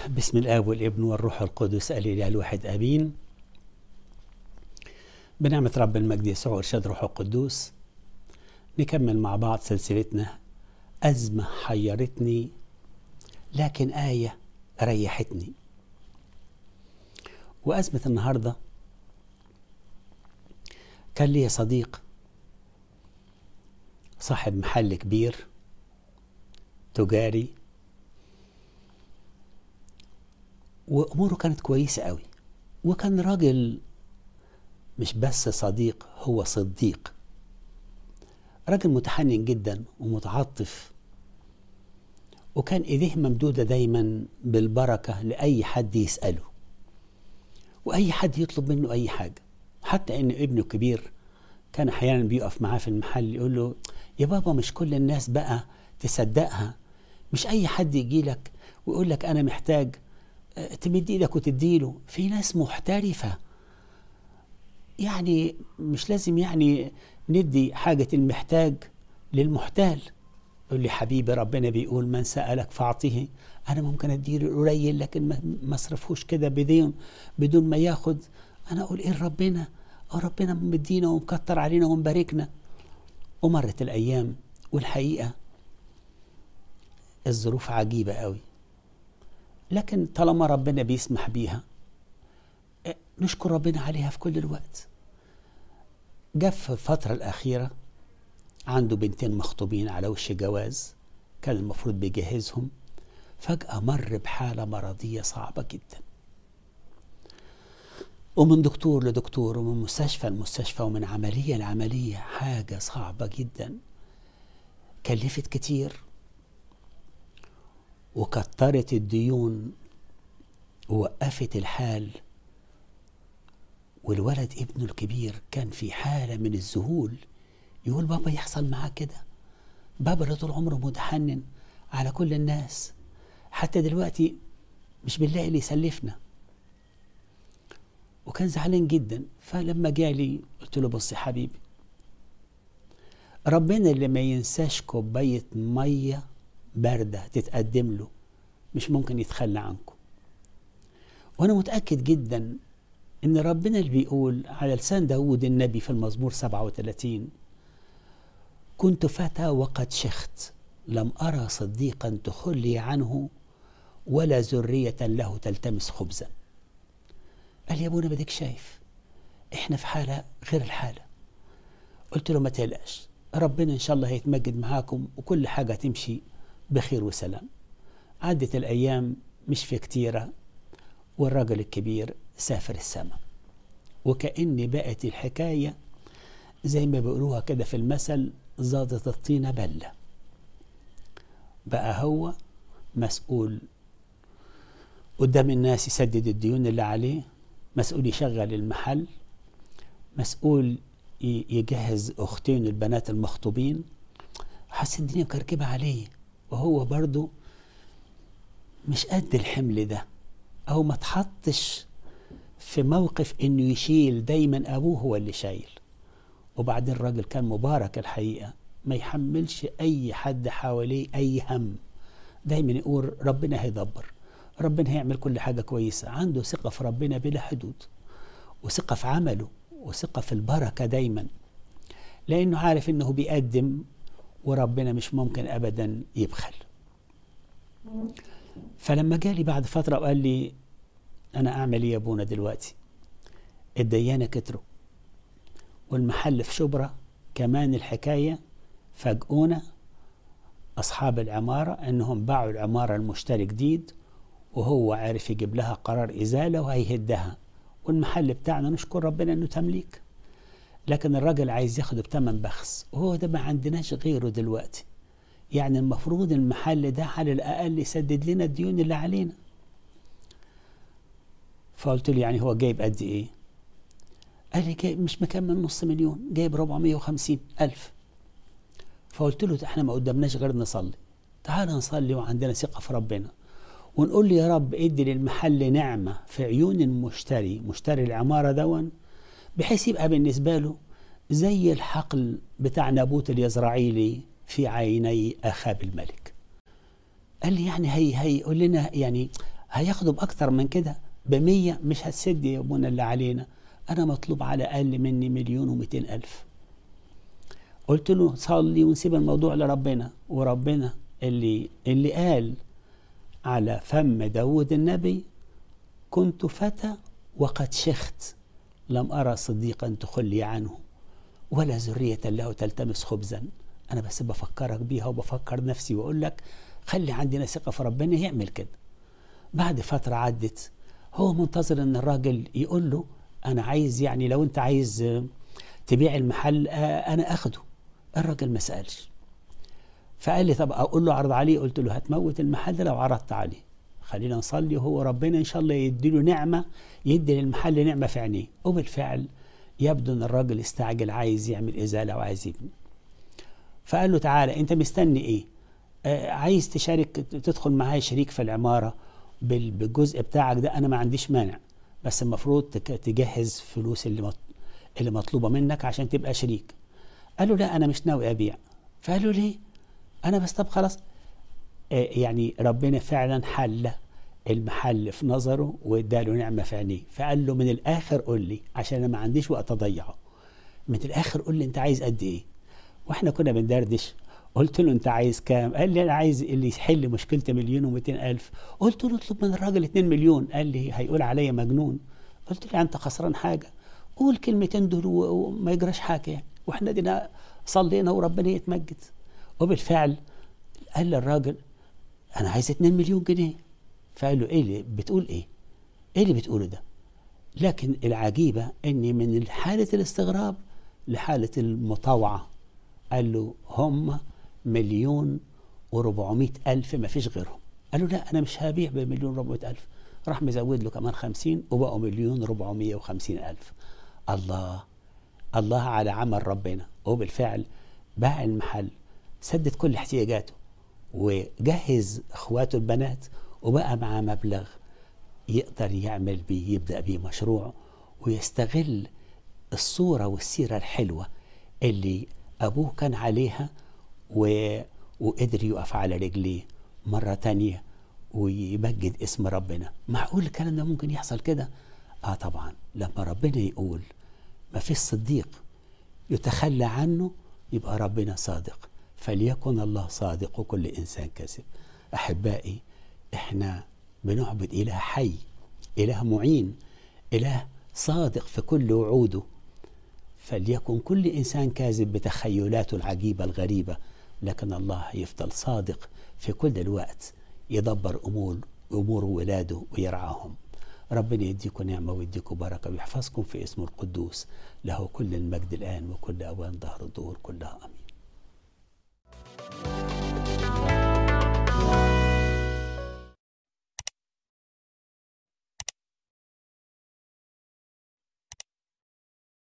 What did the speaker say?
بسم الآب والابن والروح القدس الإله الواحد آمين. بنعمة رب المجد يسوع وإرشاد روح القدوس نكمل مع بعض سلسلتنا أزمة حيرتني لكن آية ريحتني. وأزمة النهاردة كان لي صديق صاحب محل كبير تجاري، وأموره كانت كويسة قوي، وكان راجل مش بس صديق، هو صديق، راجل متحنن جدا ومتعطف، وكان إيديه ممدودة دايما بالبركة لأي حد يسأله وأي حد يطلب منه أي حاجة. حتى إن ابنه الكبير كان أحيانا بيقف معاه في المحل يقول له: يا بابا مش كل الناس بقى تصدقها، مش أي حد يجي لك ويقول لك أنا محتاج تمد إيدك وتديله، في ناس محترفة، يعني مش لازم يعني ندي حاجة المحتاج للمحتال. يقول لي: حبيبي ربنا بيقول من سألك فأعطيه، أنا ممكن أديله القليل لكن ما أصرفهوش كده بدون ما ياخد. أنا أقول إيه ربنا؟ ربنا مدينا ومكتر علينا ومباركنا. ومرت الأيام والحقيقة الظروف عجيبة قوي، لكن طالما ربنا بيسمح بيها نشكر ربنا عليها في كل الوقت. جاء في الفترة الأخيرة عنده بنتين مخطوبين على وش جواز، كان المفروض بيجهزهم، فجأة مر بحالة مرضية صعبة جدا، ومن دكتور لدكتور ومن مستشفى لمستشفى ومن عملية لعملية، حاجة صعبة جدا كلفت كتير وكترت الديون ووقفت الحال. والولد ابنه الكبير كان في حالة من الذهول، يقول: بابا يحصل معاه كده؟ بابا اللي طول عمره متحنن على كل الناس، حتى دلوقتي مش بنلاقي اللي يسلفنا. وكان زعلان جدا. فلما جالي قلت له: بص يا حبيبي، ربنا اللي ما ينساش كوباية مية باردة تتقدم له مش ممكن يتخلى عنكم. وانا متأكد جدا ان ربنا اللي بيقول على لسان داود النبي في المزمور 37: كنت فتى وقد شخت، لم أرى صديقا تخلي عنه ولا ذرية له تلتمس خبزا. قال: يا ابونا بديك شايف احنا في حالة غير الحالة. قلت له: ما تقلقش، ربنا ان شاء الله هيتمجد معاكم وكل حاجة تمشي بخير وسلام. عدت الأيام مش في كتيرة والراجل الكبير سافر السماء، وكأن بقت الحكاية زي ما بيقولوها كده في المثل: زادت الطينة بلة. بقى هو مسؤول قدام الناس يسدد الديون اللي عليه، مسؤول يشغل المحل، مسؤول يجهز أختين البنات المخطوبين. حس الدنيا مكركبة عليه، وهو برضو مش قد الحمل ده، أو ما تحطش في موقف إنه يشيل، دايما أبوه هو اللي شايل. وبعدين الراجل كان مبارك الحقيقة، ما يحملش أي حد حواليه أي هم، دايما يقول ربنا هيدبر، ربنا هيعمل كل حاجة كويسة. عنده ثقة في ربنا بلا حدود، وثقة في عمله، وثقة في البركة دايما، لأنه عارف إنه بيقدم وربنا مش ممكن أبدا يبخل. فلما جالي بعد فترة وقال لي: أنا أعمل إيه يا أبونا دلوقتي؟ الديانة كتروا والمحل في شبرا كمان الحكاية، فاجئونا أصحاب العمارة أنهم باعوا العمارة المشتري جديد، وهو عارف يجيب لها قرار إزالة وهيهدها، والمحل بتاعنا نشكر ربنا أنه تمليك، لكن الراجل عايز ياخده بتمن بخس، وهو ده ما عندناش غيره دلوقتي. يعني المفروض المحل ده على الأقل يسدد لنا الديون اللي علينا. فقلت له: يعني هو جايب قد إيه؟ قال لي: جايب مش مكمل نص مليون، جايب 450,000. فقلت له: احنا ما قدامناش غير نصلي، تعال نصلي وعندنا ثقة في ربنا، ونقول لي يا رب ادي للمحل نعمة في عيون المشتري، مشتري العمارة دون، بحيث يبقى بالنسبة له زي الحقل بتاع نابوت اليزرعيلي في عيني أخاب الملك. قال لي: يعني هيقول لنا يعني هياخدوا بأكتر من كده، ب100 مش هتسد يا ابونا اللي علينا، أنا مطلوب على الأقل مني 1,200,000. قلت له صلي ونسيب الموضوع لربنا، وربنا اللي قال على فم داود النبي: كنت فتى وقد شخت، لم أرى صديقا تخلي عنه ولا ذرية له تلتمس خبزا. أنا بس بفكرك بيها وبفكر نفسي وأقول لك خلي عندنا ثقة في ربنا يعمل كده. بعد فترة عدت هو منتظر ان الراجل يقول له انا عايز، يعني لو انت عايز تبيع المحل انا اخده. الراجل ما سألش، فقال لي طب اقول له عرض عليه. قلت له هتموت المحل لو عرضت عليه، خلينا نصلي وهو ربنا ان شاء الله يدي له نعمة، يدي للمحل نعمة في عينيه. وبالفعل يبدو ان الراجل استعجل، عايز يعمل ازالة وعايز يبني. فقال له تعالى انت مستني ايه؟ عايز تشارك تدخل معايا شريك في العمارة بالجزء بتاعك ده، انا ما عنديش مانع، بس المفروض تجهز فلوس اللي مطلوبة منك عشان تبقى شريك. قال له لا انا مش ناوي ابيع. فقال له ليه؟ انا بس طب خلاص. يعني ربنا فعلا حل المحل في نظره واداله نعمة في عينيه. فقال له من الاخر قول لي، عشان انا ما عنديش وقت اضيعه، من الاخر قول لي انت عايز قد ايه. واحنا كنا بندردش، قلت له انت عايز كام؟ قال لي انا عايز اللي يحل مشكلة 1,200,000. قلت له اطلب من الراجل 2 مليون. قال لي هيقول عليا مجنون. قلت له انت خسران حاجة، قول كلمتين دول وما يجراش حاجة يعني، واحنا دينا صلينا وربنا يتمجد. وبالفعل قال للراجل انا عايز 2 مليون جنيه. فقال له ايه اللي بتقول ايه اللي بتقوله ده؟ لكن العجيبة اني من حالة الاستغراب لحالة المطاوعة. قال له هم 1,400,000 ما فيش غيرهم. قال له لا انا مش هبيع ب1,400,000. راح مزود له كمان 50 وبقوا 1,450,000. الله الله على عمل ربنا. وبالفعل باع المحل، سدد كل احتياجاته، وجهز اخواته البنات، وبقى معاه مبلغ يقدر يعمل بيه، يبدأ بيه مشروع، ويستغل الصورة والسيرة الحلوة اللي أبوه كان عليها، وقدر يقف على رجليه مرة تانية ويمجد اسم ربنا. معقول الكلام ده ممكن يحصل كده؟ طبعا. لما ربنا يقول ما فيش صديق يتخلى عنه يبقى ربنا صادق. فليكن الله صادق وكل إنسان كذب. أحبائي، إحنا بنعبد إله حي، إله معين، إله صادق في كل وعوده. فليكن كل إنسان كاذب بتخيلاته العجيبة الغريبة، لكن الله يفضل صادق في كل الوقت، يدبر أمور ولاده ويرعاهم. ربنا يديكم نعمة ويديكم بركة ويحفظكم في اسمه القدوس، له كل المجد الآن وكل أوان ظهر الدهور كلها. أمين.